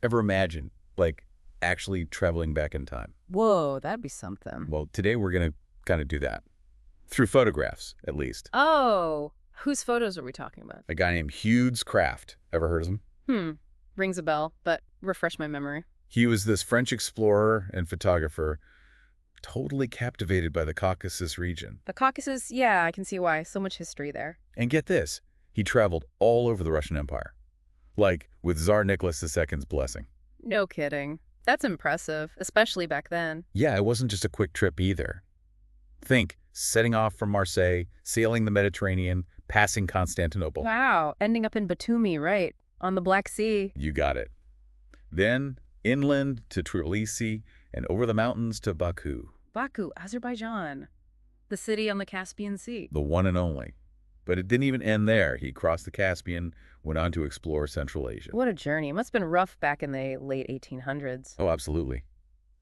Ever imagine, like, actually traveling back in time? Whoa, that'd be something. Well, today we're going to kind of do that. Through photographs, at least. Oh, whose photos are we talking about? A guy named Hughes Kraft. Ever heard of him? Hmm, rings a bell, but refresh my memory. He was this French explorer and photographer, totally captivated by the Caucasus region. The Caucasus, yeah, I can see why. So much history there. And get this, he traveled all over the Russian Empire. Like, with Tsar Nicholas II's blessing. No kidding. That's impressive, especially back then. Yeah, it wasn't just a quick trip either. Think, setting off from Marseille, sailing the Mediterranean, passing Constantinople. Wow, ending up in Batumi, right, on the Black Sea. You got it. Then, inland to Tbilisi, and over the mountains to Baku, Baku, Azerbaijan, the city on the Caspian Sea. the one and only. But it didn't even end there. He crossed the Caspian, went on to explore Central Asia. What a journey. It must have been rough back in the late 1800s. Oh, absolutely.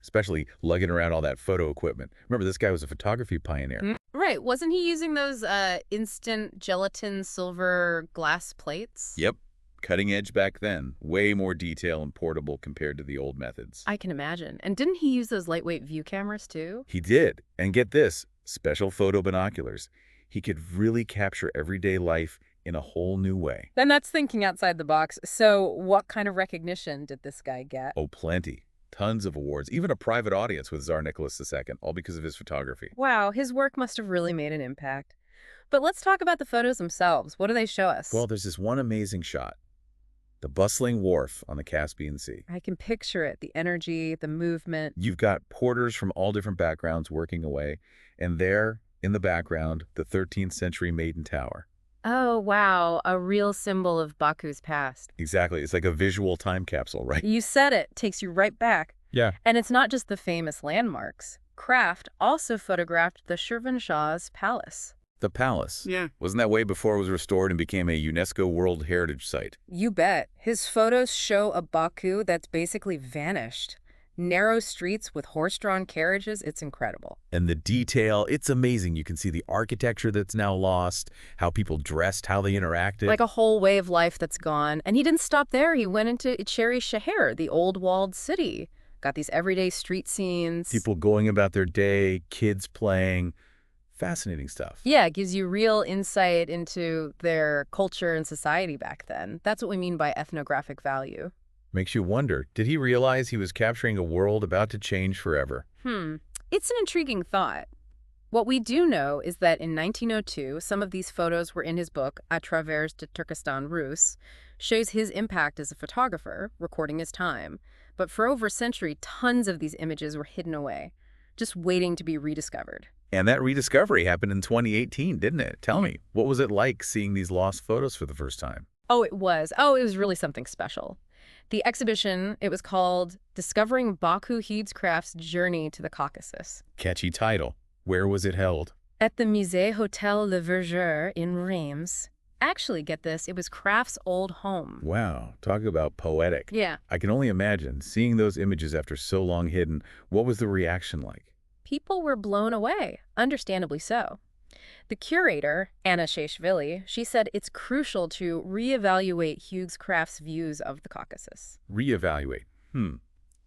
Especially lugging around all that photo equipment. Remember, this guy was a photography pioneer. Right, wasn't he using those instant gelatin silver glass plates? Yep. Cutting edge back then. Way more detail and portable compared to the old methods. I can imagine. And didn't he use those lightweight view cameras too? He did. And get this, special photo binoculars. He could really capture everyday life in a whole new way. Then that's thinking outside the box. So what kind of recognition did this guy get? Oh, plenty. Tons of awards. Even a private audience with Tsar Nicholas II, all because of his photography. Wow, his work must have really made an impact. But let's talk about the photos themselves. What do they show us? Well, there's this one amazing shot. The bustling wharf on the Caspian Sea. I can picture it, the energy, the movement. You've got porters from all different backgrounds working away, and there, in the background, the 13th century Maiden Tower. Oh, wow, a real symbol of Baku's past. Exactly. It's like a visual time capsule, right? You said it, takes you right back. Yeah. And it's not just the famous landmarks. Kraft also photographed the Shirvanshah's palace. The palace. Yeah. Wasn't that way before it was restored and became a UNESCO World Heritage Site? You bet. His photos show a Baku that's basically vanished. Narrow streets with horse-drawn carriages, it's incredible. And the detail, it's amazing. You can see the architecture that's now lost, how people dressed, how they interacted. Like a whole way of life that's gone. And he didn't stop there. He went into Cherry Shahar, the old walled city. Got these everyday street scenes. People going about their day, kids playing. Fascinating stuff. Yeah, it gives you real insight into their culture and society back then. That's what we mean by ethnographic value. Makes you wonder, did he realize he was capturing a world about to change forever? It's an intriguing thought. What we do know is that in 1902, some of these photos were in his book, À travers de Turkestan Russe, shows his impact as a photographer, recording his time. But for over a century, tons of these images were hidden away, just waiting to be rediscovered. And that rediscovery happened in 2018, didn't it? Tell me, what was it like seeing these lost photos for the first time? Oh, it was. Oh, it was really something special. The exhibition, it was called Discovering Baku Hughes Kraft's Journey to the Caucasus. Catchy title. Where was it held? At the Musée Hotel Le Verger in Reims. Actually, get this, it was Kraft's old home. Wow, talk about poetic. Yeah. I can only imagine, seeing those images after so long hidden, what was the reaction like? People were blown away, understandably so. The curator, Anna Sheshvili, she said it's crucial to reevaluate Hughes Kraft's views of the Caucasus. Reevaluate.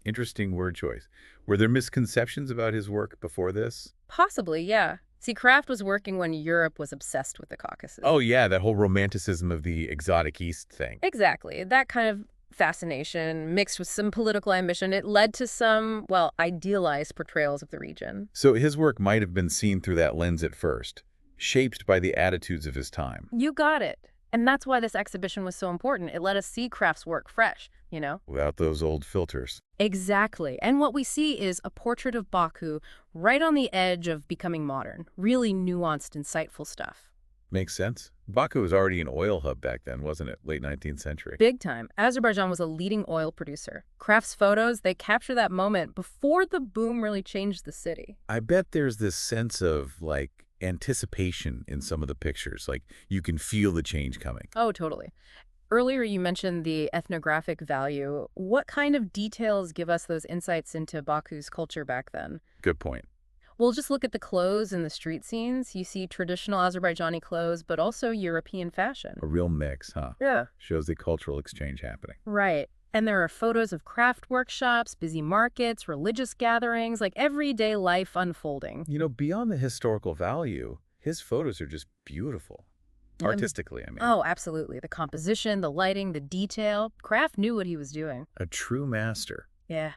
Interesting word choice. Were there misconceptions about his work before this? Possibly, yeah. See, Kraft was working when Europe was obsessed with the Caucasus. Oh, yeah, that whole romanticism of the exotic East thing. Exactly. That kind of fascination mixed with some political ambition, it led to some, well, idealized portrayals of the region. So his work might have been seen through that lens at first, shaped by the attitudes of his time. You got it. And that's why this exhibition was so important. It let us see Kraft's work fresh, you know? Without those old filters. Exactly. And what we see is a portrait of Baku right on the edge of becoming modern. Really nuanced, insightful stuff. Makes sense. Baku was already an oil hub back then, wasn't it? Late 19th century. Big time. Azerbaijan was a leading oil producer. Kraft's photos, they capture that moment before the boom really changed the city. I bet there's this sense of, like, anticipation in some of the pictures. Like, you can feel the change coming. Oh, totally. Earlier, you mentioned the ethnographic value. What kind of details give us those insights into Baku's culture back then? Good point. Well, just look at the clothes and the street scenes. You see traditional Azerbaijani clothes, but also European fashion. A real mix, huh? Yeah. Shows the cultural exchange happening. Right. And there are photos of craft workshops, busy markets, religious gatherings, like everyday life unfolding. Beyond the historical value, his photos are just beautiful. Yeah. Artistically, I mean. Oh, absolutely. The composition, the lighting, the detail. Kraft knew what he was doing. A true master. Yeah.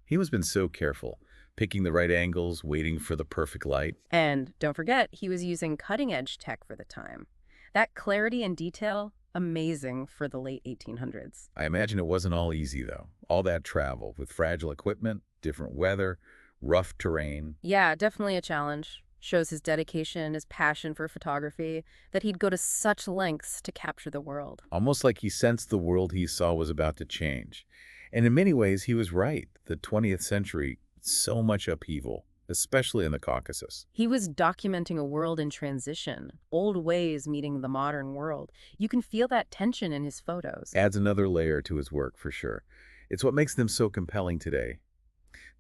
He must have been so careful, picking the right angles, waiting for the perfect light. And don't forget, he was using cutting-edge tech for the time. That clarity and detail, amazing for the late 1800s. I imagine it wasn't all easy, though. All that travel with fragile equipment, different weather, rough terrain. Yeah, definitely a challenge. Shows his dedication, his passion for photography, that he'd go to such lengths to capture the world. Almost like he sensed the world he saw was about to change. And in many ways, he was right. The 20th century, so much upheaval, especially in the Caucasus. He was documenting a world in transition, old ways meeting the modern world. You can feel that tension in his photos. Adds another layer to his work, for sure. It's what makes them so compelling today.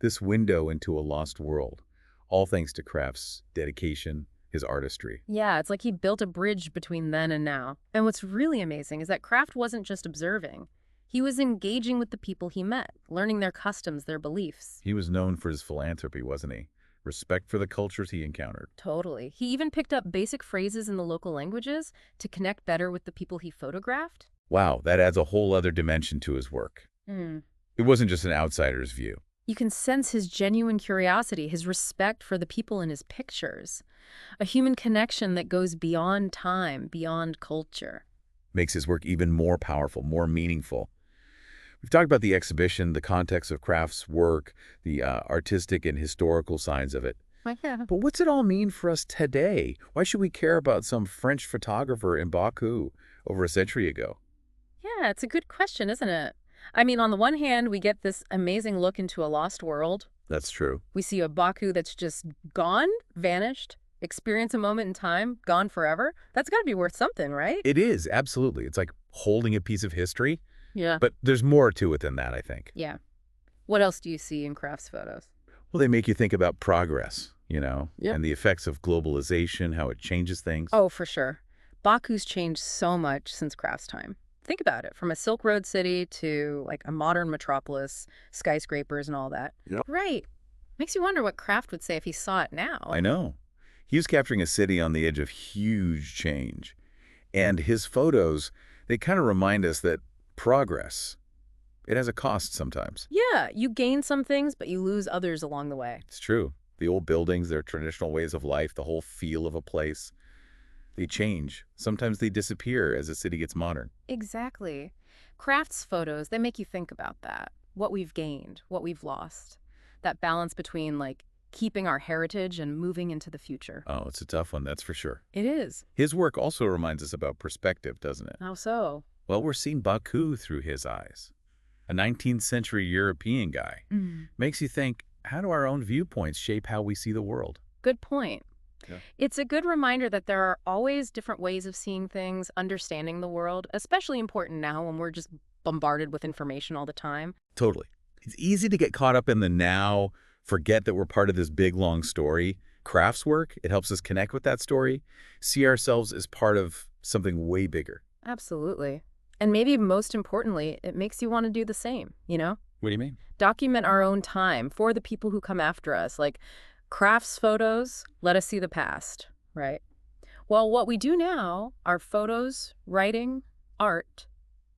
This window into a lost world, all thanks to Kraft's dedication, his artistry. Yeah, it's like he built a bridge between then and now. And what's really amazing is that Kraft wasn't just observing. He was engaging with the people he met, learning their customs, their beliefs. He was known for his philanthropy, wasn't he? Respect for the cultures he encountered. Totally. He even picked up basic phrases in the local languages to connect better with the people he photographed. Wow, that adds a whole other dimension to his work. It wasn't just an outsider's view. You can sense his genuine curiosity, his respect for the people in his pictures. A human connection that goes beyond time, beyond culture. Makes his work even more powerful, more meaningful. We've talked about the exhibition, the context of Kraft's work, the artistic and historical sides of it. Yeah. But what's it all mean for us today? Why should we care about some French photographer in Baku over a century ago? Yeah, it's a good question, isn't it? I mean, on the one hand, we get this amazing look into a lost world. That's true. We see a Baku that's just gone, vanished, experience a moment in time, gone forever. That's got to be worth something, right? It is, absolutely. It's like holding a piece of history. Yeah. But there's more to it than that, I think. Yeah. What else do you see in Kraft's photos? Well, they make you think about progress, Yeah. and the effects of globalization, how it changes things. Oh, for sure. Baku's changed so much since Kraft's time. Think about it, from a Silk Road city to like a modern metropolis, skyscrapers and all that. Yep. Right. Makes you wonder what Kraft would say if he saw it now. I know. He was capturing a city on the edge of huge change. And his photos, they kind of remind us that progress, it has a cost sometimes. Yeah, you gain some things, but you lose others along the way. It's true. The old buildings, their traditional ways of life, the whole feel of a place, they change. Sometimes they disappear as a city gets modern. Exactly. Kraft's photos, they make you think about that. What we've gained, what we've lost. That balance between, like, keeping our heritage and moving into the future. Oh, it's a tough one, that's for sure. It is. His work also reminds us about perspective, doesn't it? How so? Well, we're seeing Baku through his eyes. A 19th century European guy. Makes you think, how do our own viewpoints shape how we see the world? Good point. Yeah. It's a good reminder that there are always different ways of seeing things, understanding the world, especially important now when we're just bombarded with information all the time. Totally. It's easy to get caught up in the now, forget that we're part of this big, long story. Kraft's work, it helps us connect with that story, see ourselves as part of something way bigger. Absolutely. And maybe most importantly, it makes you want to do the same, What do you mean? Document our own time for the people who come after us. Like Kraft's photos, let us see the past, right? Well, what we do now are photos, writing, art.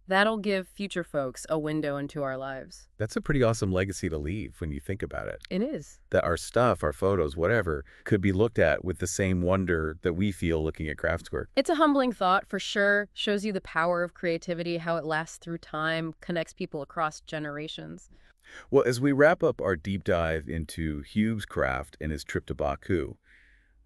That'll give future folks a window into our lives. That's a pretty awesome legacy to leave when you think about it. It is. That our stuff, our photos, whatever, could be looked at with the same wonder that we feel looking at Kraft's work. It's a humbling thought for sure. Shows you the power of creativity, how it lasts through time, connects people across generations. Well, as we wrap up our deep dive into Hugh's craft and his trip to Baku,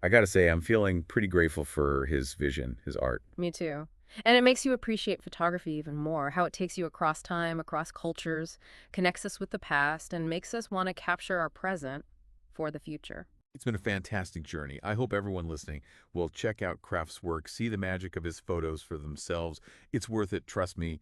I gotta say I'm feeling pretty grateful for his vision, his art. Me too. And it makes you appreciate photography even more, how it takes you across time, across cultures, connects us with the past, and makes us want to capture our present for the future. It's been a fantastic journey. I hope everyone listening will check out Kraft's work, see the magic of his photos for themselves. It's worth it, trust me.